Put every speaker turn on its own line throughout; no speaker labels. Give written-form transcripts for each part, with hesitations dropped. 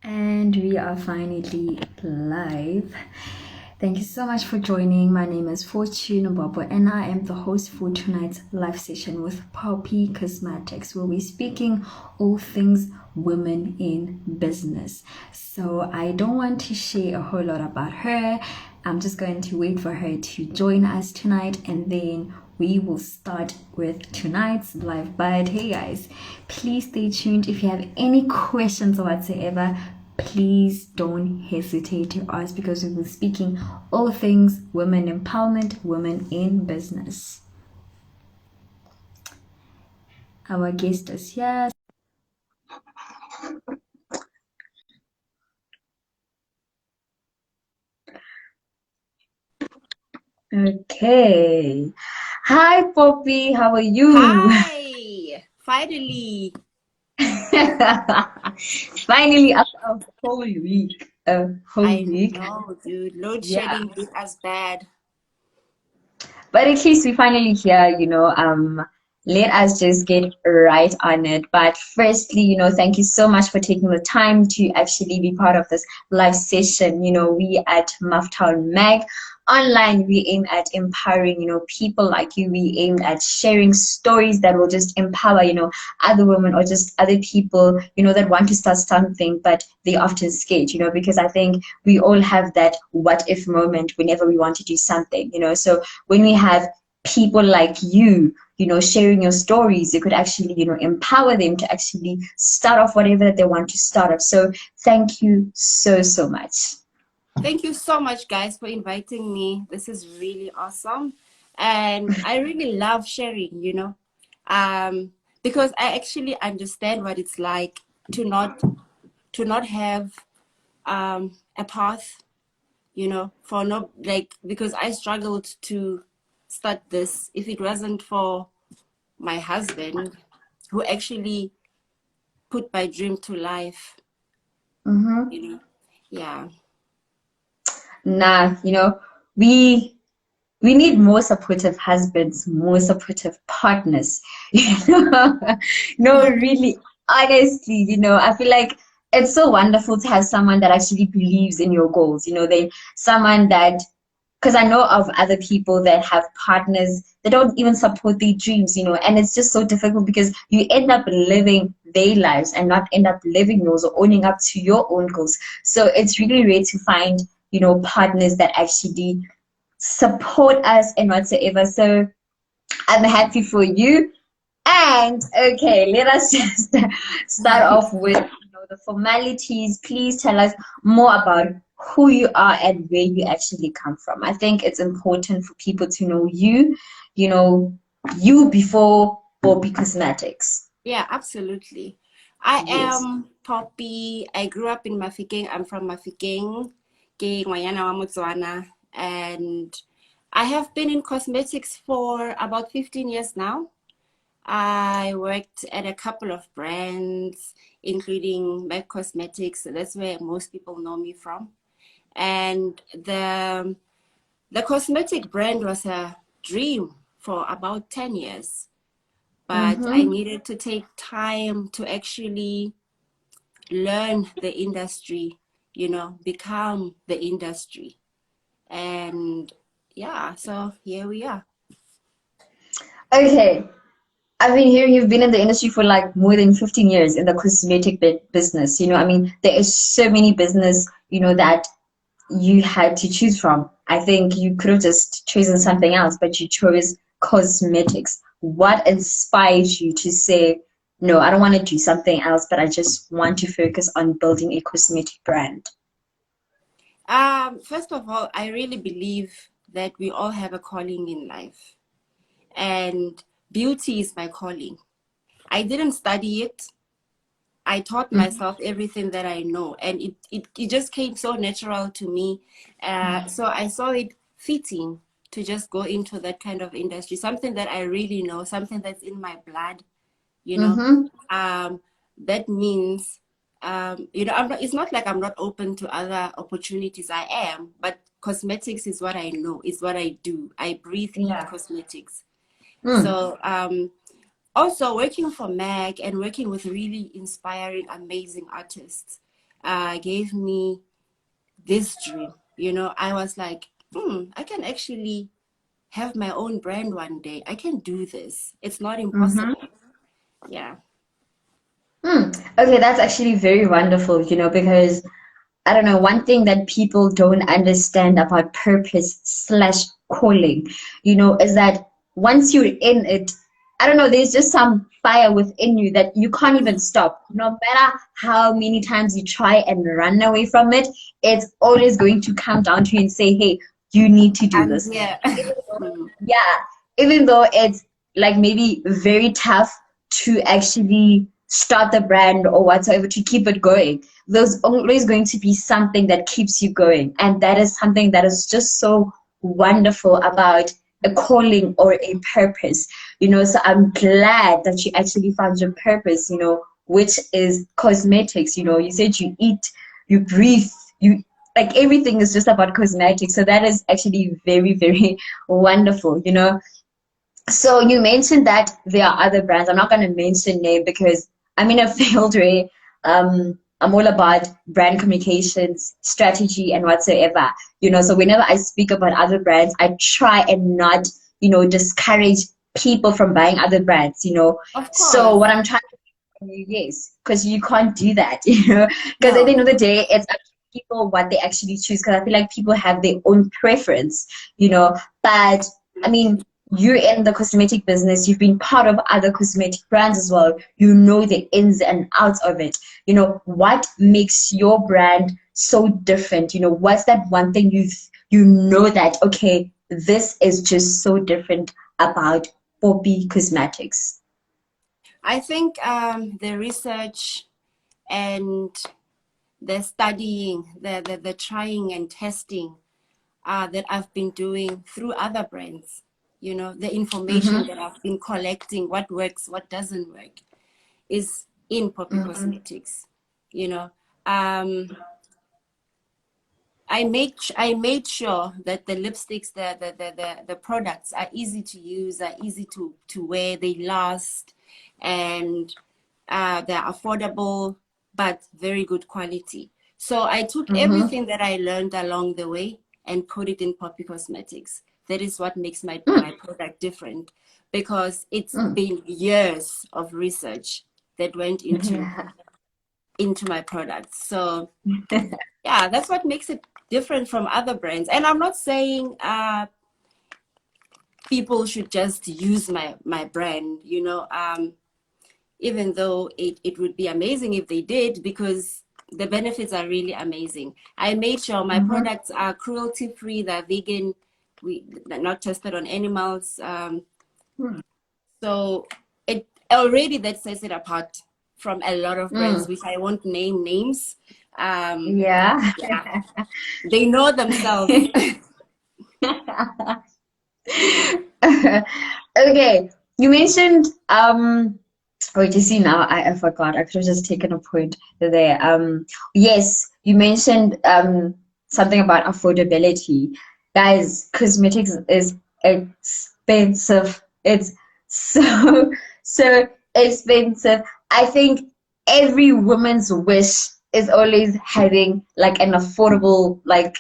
And we are finally live. Thank you so much for joining. My name is Fortune Bobo, and I am the host for tonight's live session with Poppy Cosmetics. We'll be speaking all things women in business. So I don't want to share a whole lot about her. I'm just going to wait for her to join us tonight, and then we will start with tonight's live. But hey guys, please stay tuned. If you have any questions whatsoever, please don't hesitate to ask, because we will be speaking all things women empowerment, women in business. Our guest is here. Okay. Hi, Poppy. How are you?
Hi! Finally.
Finally, after a whole week. A whole
I
week.
know, dude. Load
Yeah.
shedding hit us bad.
But at least we finally here. Let us just get right on it. But firstly, thank you so much for taking the time to actually be part of this live session. We at Mufftown Mag Online, we aim at empowering, people like you. We aim at sharing stories that will just empower, other women or just other people, that want to start something, but they often scared, because I think we all have that what if moment whenever we want to do something, So when we have people like you, sharing your stories, you could actually, empower them to actually start off whatever they want to start off. So thank you so, so much.
Thank you so much, guys, for inviting me. This is really awesome. And I really love sharing, because I actually understand what it's like to not have a path, for no like because I struggled to start this. If it wasn't for my husband, who actually put my dream to life,
Mm-hmm.
you know. Yeah.
Nah, we need more supportive husbands, more supportive partners. No, really, honestly, I feel like it's so wonderful to have someone that actually believes in your goals. They someone that, because I know of other people that have partners that don't even support their dreams, and it's just so difficult because you end up living their lives and not end up living yours or owning up to your own goals. So it's really rare to find, partners that actually support us and whatsoever. So I'm happy for you. And okay, let us just start off with the formalities. Please tell us more about who you are and where you actually come from. I think it's important for people to know you know, you before Bobby Cosmetics.
Yeah, absolutely. I
Yes.
am Poppy. I grew up in Mafikeng. I'm from Mafikeng, ke ngwanyana wa Motswana, and I have been in cosmetics for about 15 years now. I worked at a couple of brands, including Mac Cosmetics. That's where most people know me from. And the cosmetic brand was a dream for about 10 years, but I
Mm-hmm.
needed to take time to actually learn the industry, become the industry. And yeah, so here we are.
Okay. I've been hearing you've been in the industry for like more than 15 years in the cosmetic business. I mean, there is so many business, that you had to choose from. I think you could have just chosen something else, but you chose cosmetics. What inspired you to say, no, I don't want to do something else, but I just want to focus on building a cosmetic brand?
First of all, I really believe that we all have a calling in life, and beauty is my calling. I didn't study it. I taught
Mm-hmm.
myself everything that I know, and it just came so natural to me. So I saw it fitting to just go into that kind of industry, something that I really know, something that's in my blood, you know.
Mm-hmm.
Um, that means, it's not like I'm not open to other opportunities. I am, but cosmetics is what I know, is what I do. I breathe, eat
Yeah.
cosmetics.
Mm.
So, also working for Mag and working with really inspiring, amazing artists. gave me this dream. You know, I was like, I can actually have my own brand one day. I can do this. It's not
Mm-hmm.
impossible. Yeah.
Okay, that's actually very wonderful, because I don't know, one thing that people don't understand about purpose slash calling, is that once you're in it, I don't know, there's just some fire within you that you can't even stop. No matter how many times you try and run away from it, it's always going to come down to you and say, hey, you need to do
I'm
this.
here.
Even though, yeah, even though it's like maybe very tough to actually start the brand or whatsoever to keep it going, there's always going to be something that keeps you going. And that is something that is just so wonderful about a calling or a purpose. So I'm glad that you actually found your purpose, which is cosmetics. You said you eat, you breathe, you like everything is just about cosmetics. So that is actually very, very wonderful. So you mentioned that there are other brands. I'm not going to mention name because I'm in a field where I'm all about brand communications, strategy, and whatsoever. So whenever I speak about other brands, I try and not, discourage people from buying other brands.
Of
So
course.
what I'm trying to do, yes, because you can't do that. Because at the
No.
end of the day, it's up to people what they actually choose. Because I feel like people have their own preference. But I mean, you're in the cosmetic business, you've been part of other cosmetic brands as well, you know the ins and outs of it. What makes your brand so different? What's that one thing you know that, okay, this is just so different about Poppy Cosmetics?
I think the research and the studying, the trying and testing that I've been doing through other brands, the information
Mm-hmm.
that I've been collecting, what works, what doesn't work, is in Poppy
Mm-hmm.
Cosmetics. You know, um, I made sure that the lipsticks, the products are easy to use, are easy to wear, they last, and they're affordable but very good quality. So I took
Mm-hmm.
everything that I learned along the way and put it in Poppy Cosmetics. That is what makes my product different, because it's
Mm-hmm.
been years of research that went
Yeah.
into my products. So yeah, that's what makes it different from other brands. And I'm not saying people should just use my brand, even though it would be amazing if they did, because the benefits are really amazing. I made sure my
Mm-hmm.
products are cruelty free, they're vegan, they're not tested on animals. So it already, that sets it apart from a lot of brands,
Mm.
which I won't name names. Um,
Yeah.
yeah, they know themselves.
Okay, you mentioned wait, you see now I forgot. I could have just taken a point there. Yes, you mentioned something about affordability. Guys, cosmetics is expensive. It's so so expensive. I think every woman's wish is always having like an affordable, like,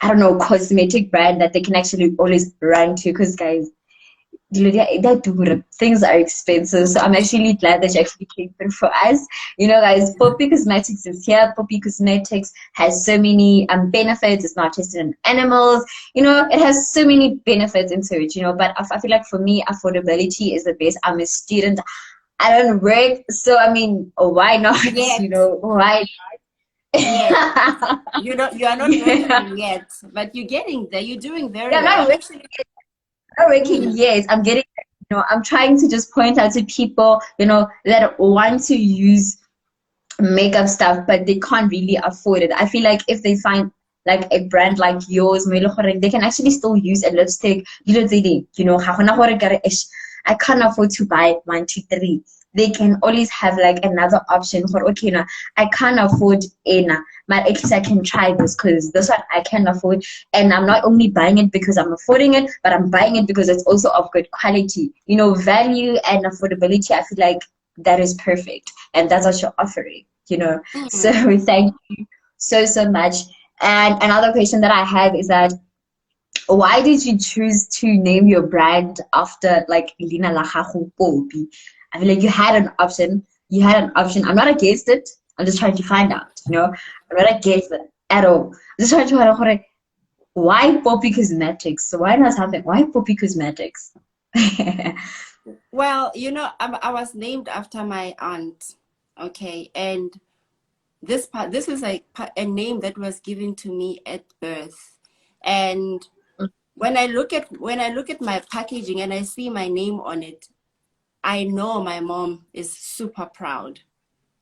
I don't know, cosmetic brand that they can actually always run to. Because guys, things are expensive. So I'm actually glad that you actually came through for us. Guys, Poppy Cosmetics is here. Poppy Cosmetics has so many benefits. It's not tested on animals. It has so many benefits into it. But I feel like for me, affordability is the best. I'm a student. I don't work, so I mean, why not?
Yet,
Why?
yet.
Yeah,
You are not working yet, but you're getting there. You're doing very
I'm
well.
not
I'm
working.
actually,
Not working
mm,
yet. I'm getting, I'm trying to just point out to people, that want to use makeup stuff, but they can't really afford it. I feel like if they find like a brand like yours, they can actually still use a lipstick. Ga gona gore ke re, "Eish, I can't afford to buy one, two, three." They can always have like another option for, okay, now I can't afford Ena, but at least I can try this because this one I can afford. And I'm not only buying it because I'm affording it, but I'm buying it because it's also of good quality. Value and affordability, I feel like that is perfect. And that's what you're offering. So
Mm.
thank you so much. And another question that I have is that why did you choose to name your brand after like Lina la gago Poppy? I feel like you had an option. You had an option. I'm not against it. I'm just trying to find out. I'm not against it at all. I'm just trying to find out why Poppy Cosmetics? So why not have it? Why Poppy Cosmetics?
Well, I was named after my aunt. Okay, and this was a name that was given to me at birth, and when I look at my packaging and I see my name on it, I know my mom is super proud,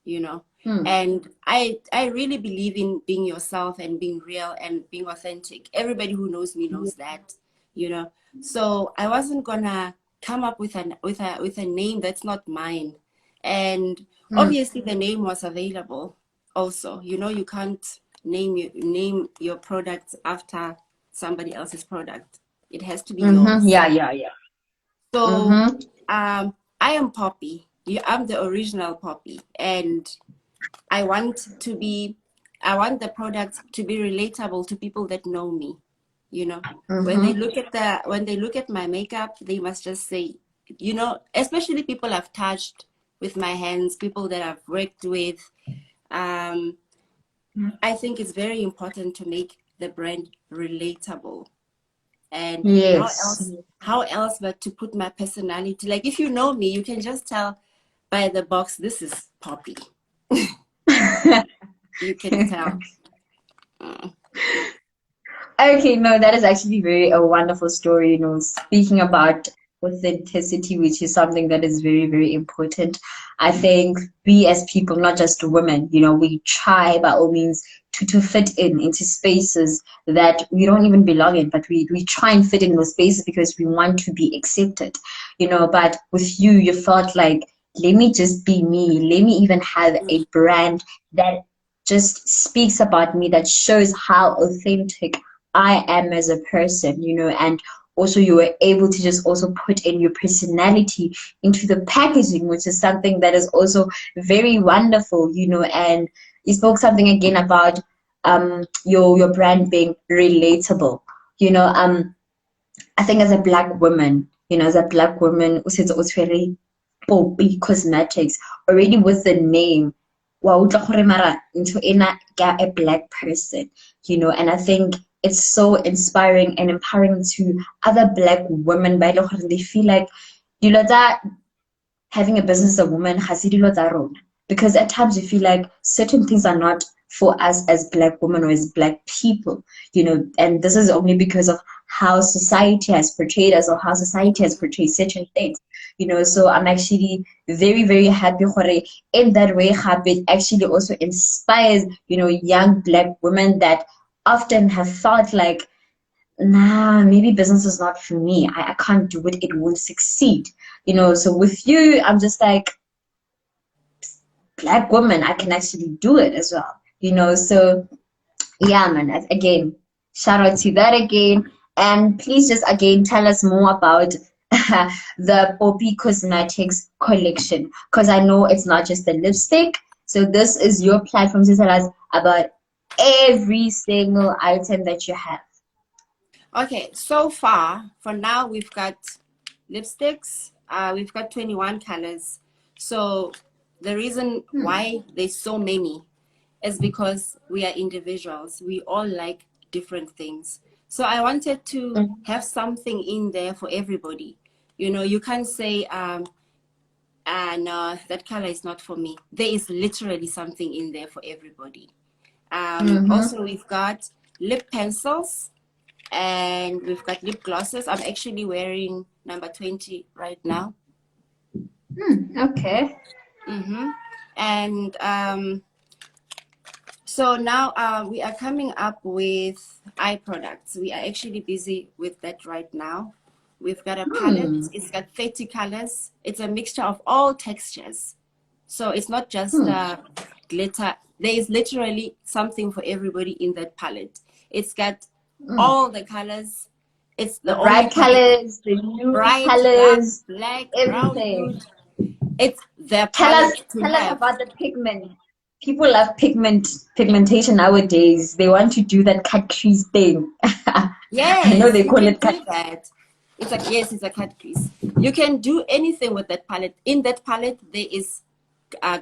you know.
Hmm.
And I really believe in being yourself and being real and being authentic. Everybody who knows me knows that, you know. So I wasn't gonna come up with a name that's not mine. And
Hmm.
obviously the name was available also. You can't name your product after somebody else's product. It has to be
Mm-hmm.
yours.
Yeah, yeah, yeah.
So
Mm-hmm.
I am Poppy. I'm the original Poppy, and I want to be, I want the product to be relatable to people that know me. You know,
Mm-hmm.
when they look at my makeup, they must just say, especially people I've touched with my hands, people that I've worked with. Um, I think it's very important to make the brand relatable. And
Yes.
how else but to put my personality? Like if you know me, you can just tell by the box, this is Poppy. You can tell. Mm.
Okay, no, that is actually very a wonderful story, speaking about authenticity, which is something that is very, very important. I think we as people, not just women, we try by all means to fit into spaces that we don't even belong in, but we try and fit in those spaces because we want to be accepted, but with you felt like, let me just be me. Let me even have a brand that just speaks about me, that shows how authentic I am as a person, and also you were able to just also put in your personality into the packaging, which is something that is also very wonderful, and you spoke something again about your brand being relatable. You know, I think as a black woman, usetse Poppy Cosmetics already with the name. Wa utlwa gore mara ntho ena ke a black person, and I think it's so inspiring and empowering to other black women by they feel like dilo tsa having a business as a woman ga se dilo tsa rona, because at times we feel like certain things are not for us as black women or as black people, and this is only because of how society has portrayed us or how society has portrayed certain things, so I'm actually very, very happy gore in that way it actually also inspires, young black women that often have thought like, nah, maybe business is not for me. I can't do it. It won't succeed. So with you, I'm just like, black woman, I can actually do it as well. So yeah, man, again, shout out to that again. And please just again tell us more about the Poppy Cosmetics collection. Because I know it's not just the lipstick. So this is your platform to tell us about every single item that you have.
Okay, so far, for now, we've got lipsticks. We've got 21 colors. So the reason
Hmm.
why there's so many is because we are individuals. We all like different things. So I wanted to have something in there for everybody. You can't say, no, that color is not for me. There is literally something in there for everybody.
Mm-hmm.
Also, we've got lip pencils and we've got lip glosses. I'm actually wearing number 20 right now.
Okay.
Mm-hmm. And so now we are coming up with eye products. We are actually busy with that right now. We've got a palette.
Hmm.
It's got 30 colors. It's a mixture of all textures. So it's not just
Hmm.
glitter. There is literally something for everybody in that palette. It's got
Hmm.
all the colors. It's
The
the only
bright
palette.
colors, the nude
Bright, dark,
colors,
black, brown,
everything.
nude. It's the
Tell us,
palette to
tell us
have.
about the pigment. people love pigmentation nowadays. They want to do that cut crease thing. I know
Yes,
they
you
call
can
it cut.
do that. It's like, yes, it's a cut crease. You can do anything with that palette. In that palette, there is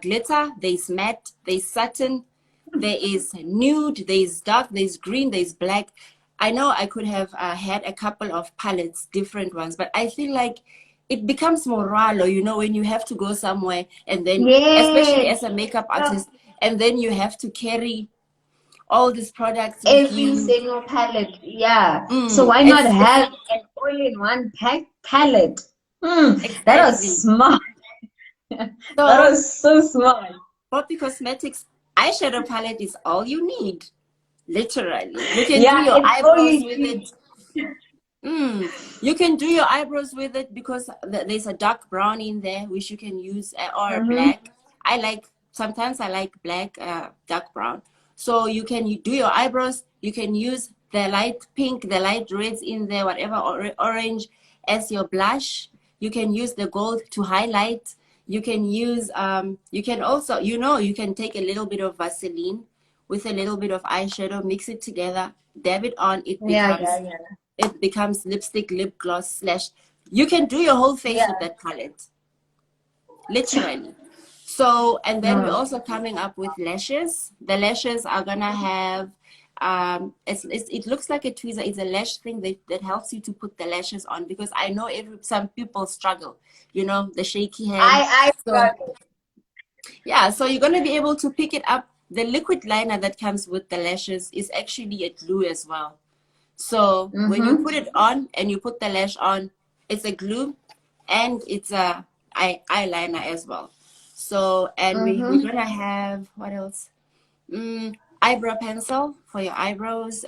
glitter, there's matte, there's satin, there is nude, there's dark, there's green, there's black. I know I could have had a couple of palettes, different ones, but I feel like it becomes more ralo, you know, when you have to go somewhere and then, especially
Yes.
as a makeup artist, and then you have to carry all these products with
Every
you.
single palette. Yeah. So why not
It's
have an all-in-one pack palette? That was
exactly.
smart. That
So
was so smart.
Poppy Cosmetics eyeshadow palette is all you need. Literally. You can do
Yeah,
your
it's all
eyebrows
you
with
need.
it. You can do your eyebrows with it because there's a dark brown in there which you can use or
Mm-hmm.
black. Sometimes I like black, dark brown. So you do your eyebrows. You can use the light pink, the light reds in there, whatever, orange as your blush. You can use the gold to highlight. You can use, you can also, you can take a little bit of Vaseline with a little bit of eyeshadow, mix it together, dab it on,
Yeah, yeah, yeah.
it becomes lipstick, lip gloss slash. You can do your whole face with
Yeah.
that palette, literally. So, and then we're
No.
also coming up with lashes. The lashes are gonna have, it looks like a tweezer. It's a lash thing that helps you to put the lashes on because I know some people struggle, the shaky hand.
I
So
struggle.
yeah, so you're gonna be able to pick it up. The liquid liner that comes with the lashes is actually a glue as well. So when you
Mm-hmm.
put it on and you put the lash on, it's a glue and it's a eyeliner as well. So, and we're
Mm-hmm.
gonna have, what else? Eyebrow pencil for your eyebrows.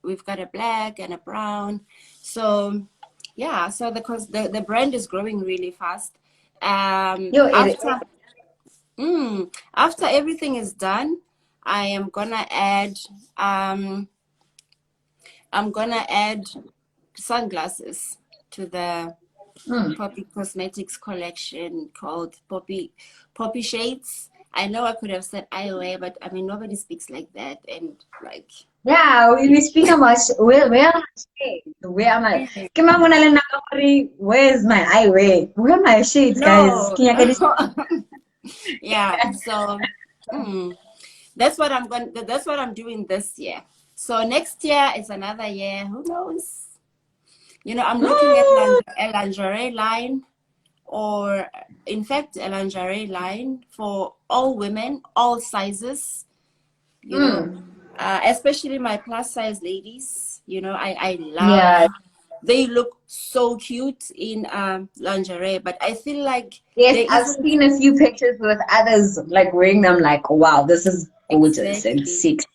We've got a black and a brown. So yeah, so the brand is growing really fast.
Yo, it.
After everything is done, I am gonna add um I'm gonna add sunglasses to the
Mm.
Poppy Cosmetics collection called Poppy Shades. I know I could have said eyewear, but I mean nobody speaks like that. And like,
Yeah, we speak about where are my shades? Where am I? Kima muna lang nakakari, where's my eyewear? Where are my shades, guys?
no,
Can you get
yeah. So that's what I'm doing this year. So next year is another year. Who knows? I'm looking at
Mm,
a lingerie line, or in fact a lingerie line for all women, all sizes, you know
mm.
especially my plus size ladies. I love,
Yeah.
they look so cute in lingerie, but I feel like
Yes,
there
I've
isn't.
seen a few pictures with others like wearing them like, wow, this is gorgeous and
Exactly.
sexy.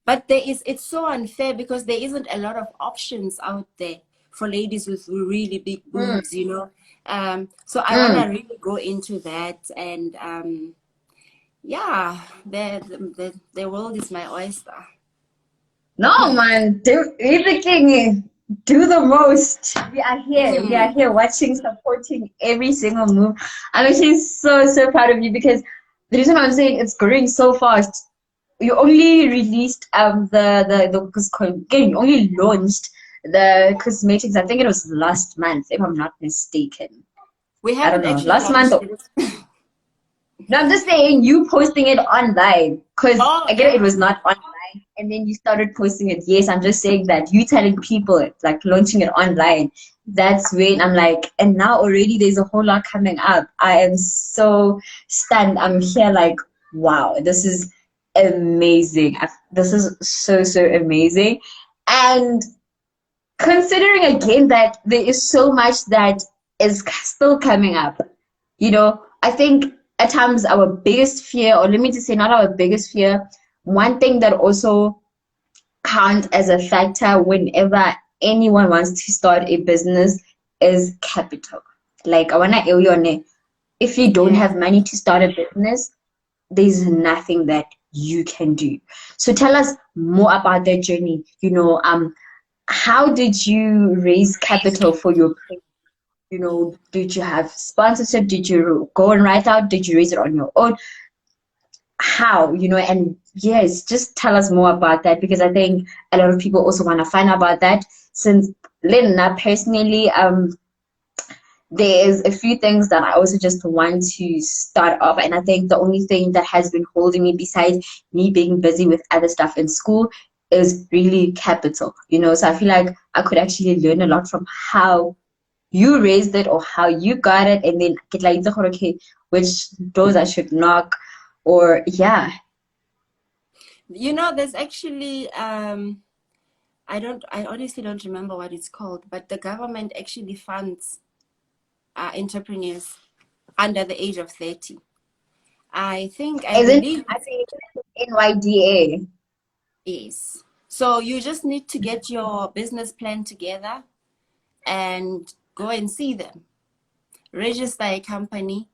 But it's so unfair because there isn't a lot of options out there for ladies with really big
Mm,
boobs, so I want to
mm.
really go into that. And yeah, the world is my oyster.
No, man, do everything. Do the most. We are here. We are
Mm.
here watching, supporting every single move. I'm actually so, so proud of you because the reason I'm saying it's growing so fast. You only released again, you only launched the cosmetics. I think it was last month, if I'm not mistaken.
We
I don't
haven't
know,
actually
last month.
launched it.
No, I'm just saying you posting it online because
Oh
again, it
yeah.
was not online, and then you started posting it. Yes, I'm just saying that you telling people like launching it online. That's when I'm like, and now already there's a whole lot coming up. I am so stunned. I'm here like, wow, this is amazing. This is so so amazing, and considering again that there is so much that is still coming up, I think at times our biggest fear, or let me just say, not our biggest fear, one thing that also counts as a factor whenever anyone wants to start a business is capital. Like, I want to, if you don't
Yeah.
have money to start a business, there's nothing that you can do. So tell us more about that journey. How did you raise capital for your, did you have sponsorship? Did you go and write out? Did you raise it on your own? how, and yes, just tell us more about that because I think a lot of people also want to find out about that. Since Lynn, personally, there's a few things that I also just want to start off. And I think the only thing that has been holding me, besides me being busy with other stuff in school, is really capital. So I feel like I could actually learn a lot from how you raised it or how you got it, and then get like, okay, which doors I should knock, or yeah.
There's actually I honestly don't remember what it's called, but the government actually funds entrepreneurs under the age of 30. I
Isn't
believe
I think NYDA?
yes. So you just need to get your business plan together and go and see them. Register a company.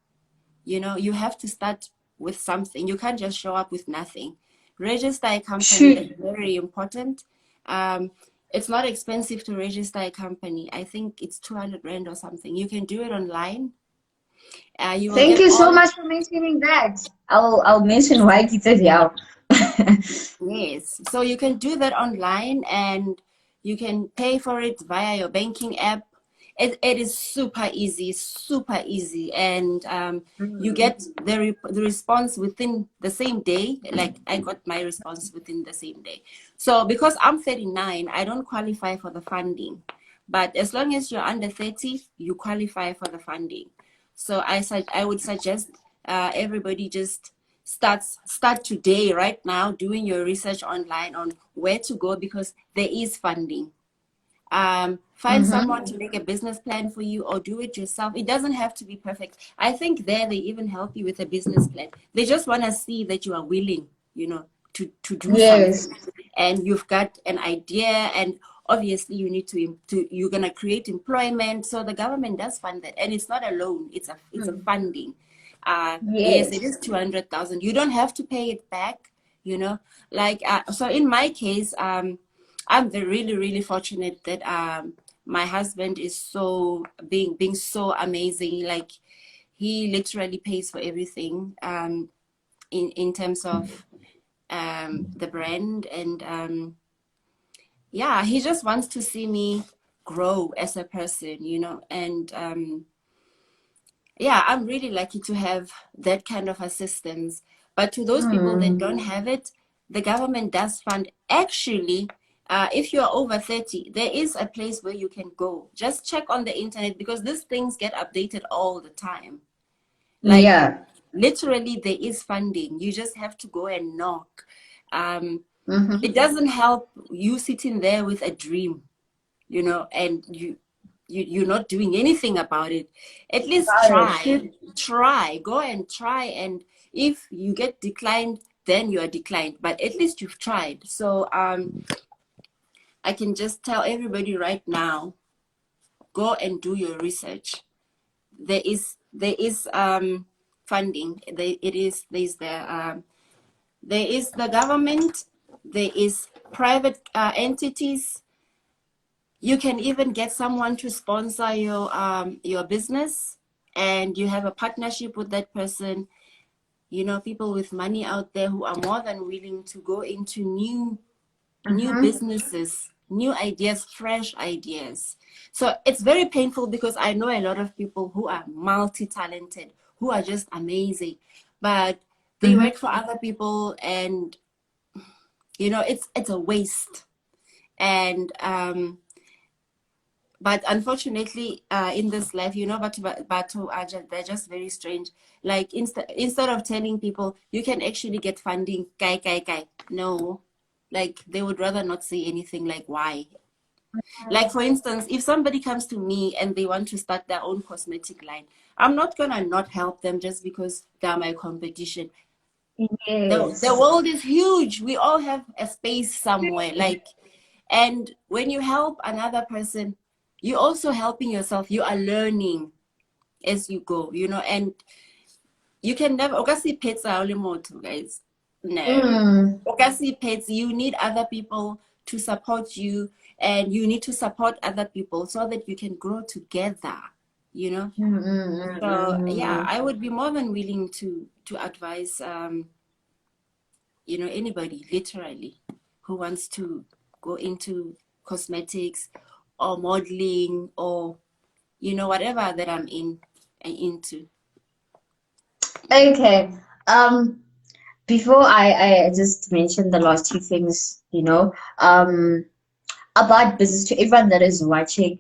You have to start with something. You can't just show up with nothing. Register a company
Shoot.
is very important. Um, it's not expensive to register a company. I think it's 200 Rand or something. You can do it online. You will
Thank
get
you so
all.
much for mentioning that. I'll mention why it's yeah.
Yes. So you can do that online and you can pay for it via your banking app. It is super easy, super easy. And you get the response within the same day. Like I got my response within the same day. So because I'm 39, I don't qualify for the funding. But as long as you're under 30, you qualify for the funding. So I would suggest everybody just start today, right now, doing your research online on where to go because there is funding. Find
Mm-hmm.
someone to make a business plan for you or do it yourself. It doesn't have to be perfect. I think there they even help you with a business plan. They just want to see that you are willing, to do
Yes.
something and you've got an idea, and obviously you need to you're going to create employment. So the government does fund that, and it's not a loan, it's a funding. Yes, it
Yes.
is 200,000. You don't have to pay it back, like so in my case, I'm really, really fortunate that my husband is so being so amazing. Like he literally pays for everything in terms of the brand, and yeah, he just wants to see me grow as a person, and yeah, I'm really lucky to have that kind of assistance. But to those people that
Hmm.
don't have it, the government does fund. Actually, if you're over 30, there is a place where you can go. Just check on the internet because these things get updated all the time. Like
Yeah.
literally, there is funding. You just have to go and knock. Um,
Mm-hmm.
it doesn't help you sitting there with a dream, and you're not doing anything about it. At least
Got it. Shoot.
go and try, and if you get declined, then you are declined, but at least you've tried. So I can just tell everybody right now, go and do your research. There is funding. There is the government, there is private entities. You can even get someone to sponsor your business, and you have a partnership with that person. People with money out there who are more than willing to go into new
Mm-hmm.
businesses, new ideas, fresh ideas. So it's very painful because I know a lot of people who are multi-talented, who are just amazing, but they
Mm-hmm.
work for other people, and it's a waste. And but unfortunately, in this life, but they're just very strange. Like instead of telling people you can actually get funding, kai, no, like they would rather not say anything. Like why? Like for instance, if somebody comes to me and they want to start their own cosmetic line, I'm not gonna not help them just because they're my competition. The
Yes.
world is huge. We all have a space somewhere. Like, and when you help another person, you're also helping yourself. You are learning as you go, and you can never okasi pets are only moto, guys. No.
Mm.
Okasi pets, you need other people to support you, and you need to support other people so that you can grow together, you know.
Mm, mm, mm,
So
mm,
yeah,
mm.
I would be more than willing to advise anybody literally who wants to go into cosmetics or modeling or whatever that I'm into.
Okay. Before I just mentioned the last two things, about business to everyone that is watching.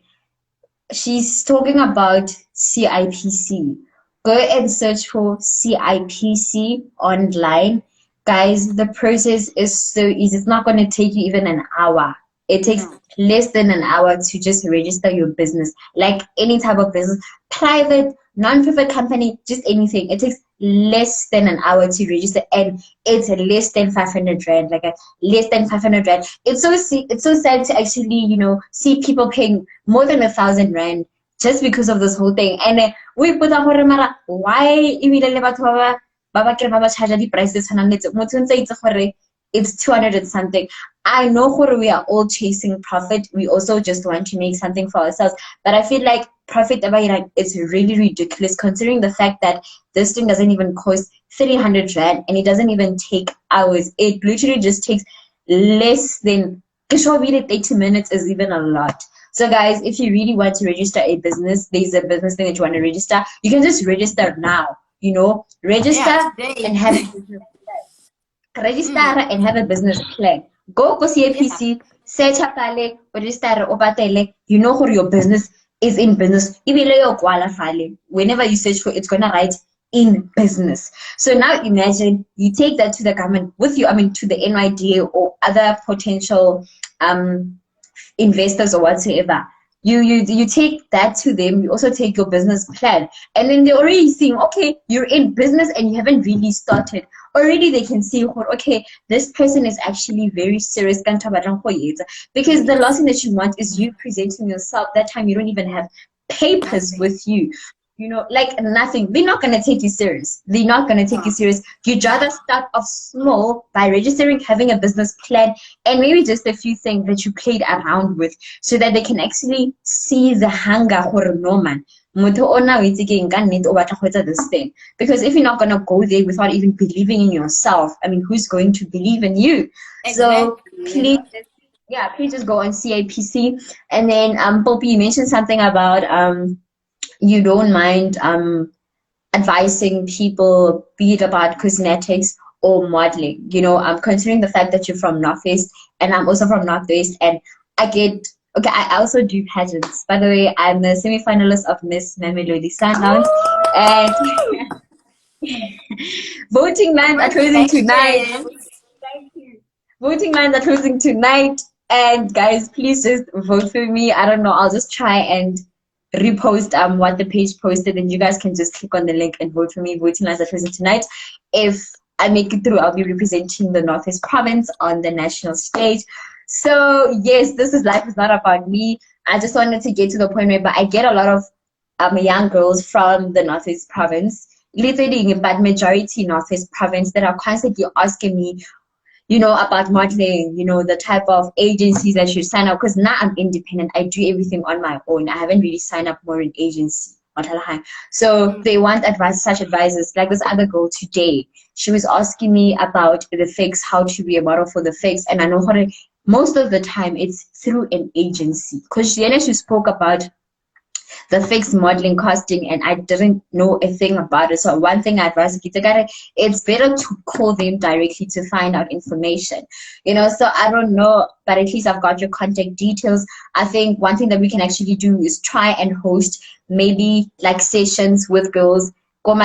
She's talking about CIPC. Go and search for CIPC online. Guys, the process is so easy. It's not going to take you even an hour. It takes
No.
less than an hour to just register your business, like any type of business, private, non-profit company, just anything. It takes less than an hour to register, and it's less than 500 rand, like less than 500 rand. It's so sad to actually, see people paying more than 1,000 rand just because of this whole thing. And we put up why ebile le batho ba kere ba ba charge di prices tshwanang motho ntse itse gore it's 200 and something. I know we are all chasing profit. We also just want to make something for ourselves. But I feel like profit it's really ridiculous considering the fact that this thing doesn't even cost 300 rand and it doesn't even take hours. It literally just takes less than 30 minutes is even a lot. So guys, if you really want to register a business, there's a business thing that you want to register, you can just register now, register and have a business plan. Register and have a business plan. Go CIPC, search up pale, register o patele, who your business is in business. Whenever you search for it, it's gonna write in business. So now imagine you take that to the government with you, to the NYDA or other potential investors or whatsoever. You take that to them. You also take your business plan, and then they're already seeing, okay, you're in business and you haven't really started. Already they can see, okay, this person is actually very serious. Because the last thing that you want is you presenting yourself. That time you don't even have papers with you. Like nothing. They're not gonna take you serious. They're not gonna take you serious. You'd rather start off small by registering, having a business plan, and maybe just a few things that you played around with, so that they can actually see the hunger for no man. Because if you're not gonna go there without even believing in yourself, who's going to believe in you?
Exactly.
So please just go on CIPC. And then Poppy, you mentioned something about you don't mind advising people, be it about cosmetics or modeling. Considering the fact that you're from Northeast and I'm also from Northwest, and I also do pageants. By the way, I'm the semi-finalist of Miss Mamelodi Sundowns, and voting lines are closing tonight. Thank you. Voting lines are closing tonight, and guys, please just vote for me. I don't know. I'll just try and repost what the page posted, and you guys can just click on the link and vote for me. Voting lines are closing tonight. If I make it through, I'll be representing the Northeast Province on the national stage. So yes, this is Life Is Not About Me. I just wanted to get to the point where I get a lot of young girls from the Northeast Province, literally, but majority Northeast Province, that are constantly asking me, about modeling, the type of agencies I should sign up, because now I'm independent. I do everything on my own. I haven't really signed up for an agency. So they want advice, such advisors. Like this other girl today, she was asking me about the fix, how to be a model for the fix. And I know most of the time it's through an agency, because she spoke about the fixed modeling costing, and I didn't know a thing about it. So one thing I advise it's better to call them directly to find out information. So I don't know, but at least I've got your contact details. I think one thing that we can actually do is try and host maybe like sessions with girls, and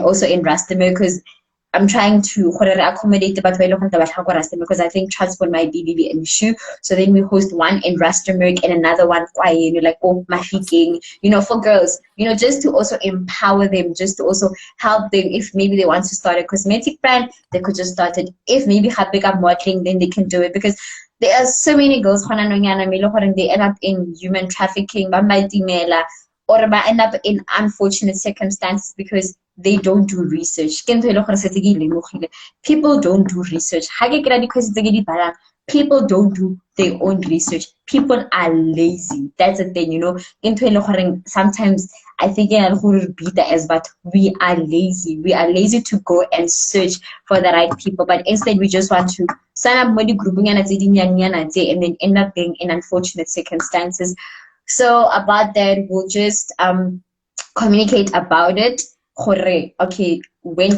also in Rustenburg, because I'm trying to accommodate the because I think transport might be an issue. So then we host one in Rustenburg and another one like for girls, just to also empower them, just to also help them. If maybe they want to start a cosmetic brand, they could just start it. If maybe have pick up modeling, then they can do it, because there are so many girls they end up in human trafficking, or end up in unfortunate circumstances because they don't do research. People don't do research. people don't do their own research. People are lazy. That's the thing, you know. Sometimes I think but we are lazy. We are lazy to go and search for the right people, but instead we just want to sign up with the group and then end up being in unfortunate circumstances. So about that, we'll just communicate about it. Okay, when